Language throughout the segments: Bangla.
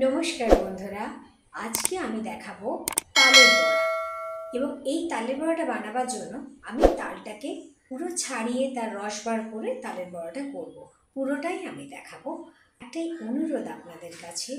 নমস্কার বন্ধুরা, আজকে আমি দেখাবো তালের বড়া। এবং এই তালের বড়াটা বানাবার জন্য আমি তালটাকে পুরো ছাড়িয়ে তার রস বার করে তালের বড়াটা করব। পুরোটাই আমি দেখাবো। একটাই অনুরোধ আপনাদের কাছে,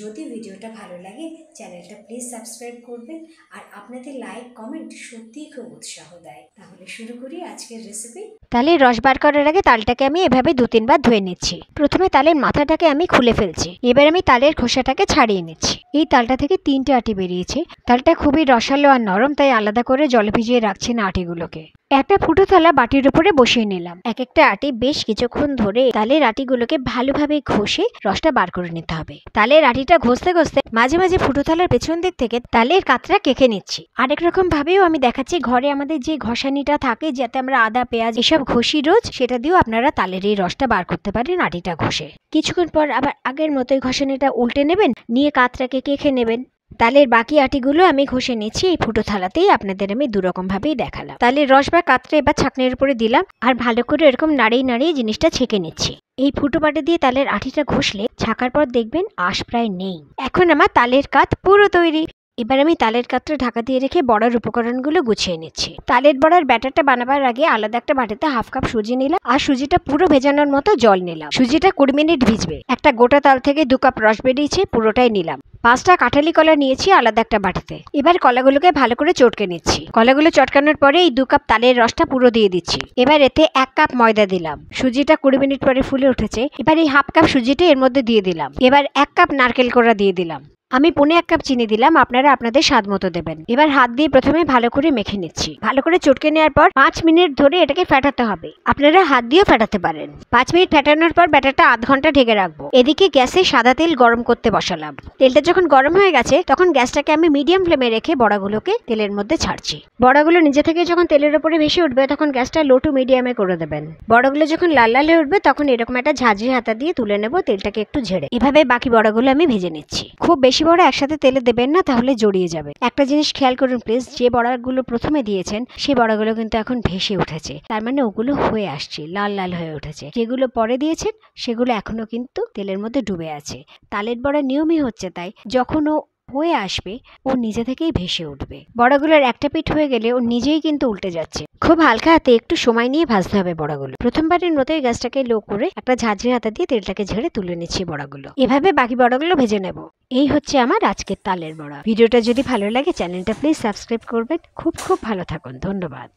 যদি ভিডিওটা ভালো লাগে চ্যানেলটা প্লিজ সাবস্ক্রাইব করবেন। আর আপনাদের লাইক কমেন্ট সত্যিই খুব উৎসাহ দেয়। তাহলে শুরু করি আজকের রেসিপি। তালের রস বার করার আগে তালটাকে আমি এভাবে 2-3 বার ধুয়ে নিচ্ছি। প্রথমে তালের মাথাটাকে আমি খুলে ফেলছি। এবার আমি তালের খোসাটাকে ছাড়িয়ে নিচ্ছি। এই তালটা থেকে 3টে আটি বেরিয়েছে। তালটা খুবই রসালো আর নরম, তাই আলাদা করে জলে ভিজিয়ে রাখছি না আটিগুলোকে। একটা ফুটো থালা বাটির উপরে বসিয়ে নিলাম। এক একটা আটি বেশ কিছুক্ষণ ধরে তালের আটিগুলোকে ভালোভাবে ঘষে রসটা বার করে নিতে হবে। তালের আটিটা ঘষতে ঘষতে মাঝে মাঝে ফুটো থালার পেছন দিক থেকে তালের কাতরা কেকে নিচ্ছি। আরেক রকম ভাবেও আমি দেখাচ্ছি, ঘরে আমাদের যে ঘষানিটা থাকে, যাতে আমরা আদা পেঁয়াজ এসব ঘষি রোজ, সেটা দিয়েও আপনারা তালের এই রসটা বার করতে পারেন আটিটা ঘষে। কিছুক্ষণ পর আবার আগের মতোই ঘষানিটা উল্টে নেবেন, নিয়ে কাতরাকে কেকে নেবেন। তালের বাকি আটিগুলো আমি ঘষে নিচ্ছি। এই ফুটো থালাতেই আপনাদের আমি দুরকম ভাবেই দেখালাম। তালের রস বা কাতরা এবার ছাঁকনির উপরে দিলাম, আর ভালো করে এরকম নাড়িয়ে নাড়িয়ে জিনিসটা ছেঁকে নিচ্ছি। এই ফুটো পাটে দিয়ে তালের আটিটা ঘষলে ছাকার পর দেখবেন আঁশ প্রায় নেই। এখন আমার তালের কাত পুরো তৈরি। এবার আমি তালের কাতটা ঢাকা দিয়ে রেখে বড়ার উপকরণগুলো গুছিয়ে নিচ্ছি। তালের বড়ার ব্যাটারটা বানাবার আগে আলাদা একটা বাটিতে 1/2 কাপ সুজি নিলাম, আর সুজিটা পুরো ভেজানোর মতো জল নিলাম। সুজিটা 20 মিনিট ভিজবে। একটা গোটা তাল থেকে 2 কাপ রস বেরিয়েছে, পুরোটাই নিলাম। 5টা কাঁঠালি কলা নিয়েছি আলাদা একটা বাটিতে। এবার কলাগুলোকে ভালো করে চটকে নিচ্ছি। কলাগুলো চটকানোর পরে এই 2 কাপ তালের রসটা পুরো দিয়ে দিচ্ছি। এবার এতে 1 কাপ ময়দা দিলাম। সুজিটা 20 মিনিট পরে ফুলে উঠেছে। এবার এই 1/2 কাপ সুজিটা এর মধ্যে দিয়ে দিলাম। এবার 1 কাপ নারকেল কোড়া দিয়ে দিলাম। আমি 1/4 কাপ চিনি দিলাম, আপনারা আপনাদের স্বাদ মতো দেবেন। এবার হাত দিয়ে প্রথমে ভালো করে মেখে নিচ্ছি। ভালো করে চটকে নেওয়ার পর 5 মিনিট ধরে এটাকে ফেটাতে হবে। আপনারা হাত দিয়েও ফেটাতে পারেন। 5 মিনিট ফেটানোর পর ব্যাটারটা আধ ঘন্টা ঢেকে রাখবো। এদিকে গ্যাসে সাদা তেল গরম করতে বসালাম। তেলটা যখন গরম হয়ে গেছে তখন গ্যাসটাকে আমি মিডিয়াম ফ্লেমে রেখে বড়াগুলোকে তেলের মধ্যে ছাড়ছি। বড়াগুলো নিজে থেকে যখন তেলের উপরে ভেসে উঠবে তখন গ্যাসটা লো টু মিডিয়ামে করে দেবেন। বড়াগুলো যখন লাল লাল হয়ে উঠবে তখন এরকম একটা ঝাঁঝরি হাতা দিয়ে তুলে নেব, তেলটাকে একটু ঝেড়ে। এভাবে বাকি বড়াগুলো আমি ভেজে নিচ্ছি। খুব বেশি বড়া একসাথে তেলে দেবেন না, তাহলে জড়িয়ে যাবে। একটা জিনিস খেয়াল করুন প্লিজ, যে বড়াগুলো প্রথমে দিয়েছেন সেই বড়াগুলো কিন্তু এখন ভেসে উঠেছে, তার মানে ওগুলো হয়ে আসছে, লাল লাল হয়ে উঠেছে। যেগুলো পরে দিয়েছেন সেগুলো এখনো কিন্তু তেলের মধ্যে ডুবে আছে। তালের বড়া নিয়মই হচ্ছে তাই, যখন ও হয়ে আসবে ও নিজে থেকেই ভেসে উঠবে। বড়াগুলোর একটা পিঠ হয়ে গেলে ও নিজেই কিন্তু উল্টে যাচ্ছে। খুব হালকা হাতে একটু সময় নিয়ে ভাজতে হবে বড়াগুলো। প্রথমবারের মতোই গ্যাসটাকে লো করে একটা ঝাঁঝরি হাতা দিয়ে তেলটাকে ঝেড়ে তুলে নিচ্ছি বড়াগুলো। এভাবে বাকি বড়াগুলো ভেজে নেব। এই হচ্ছে আমার আজকের তালের বড়া। ভিডিওটা যদি ভালো লাগে চ্যানেলটা প্লিজ সাবস্ক্রাইব করবেন। খুব খুব ভালো থাকুন। ধন্যবাদ।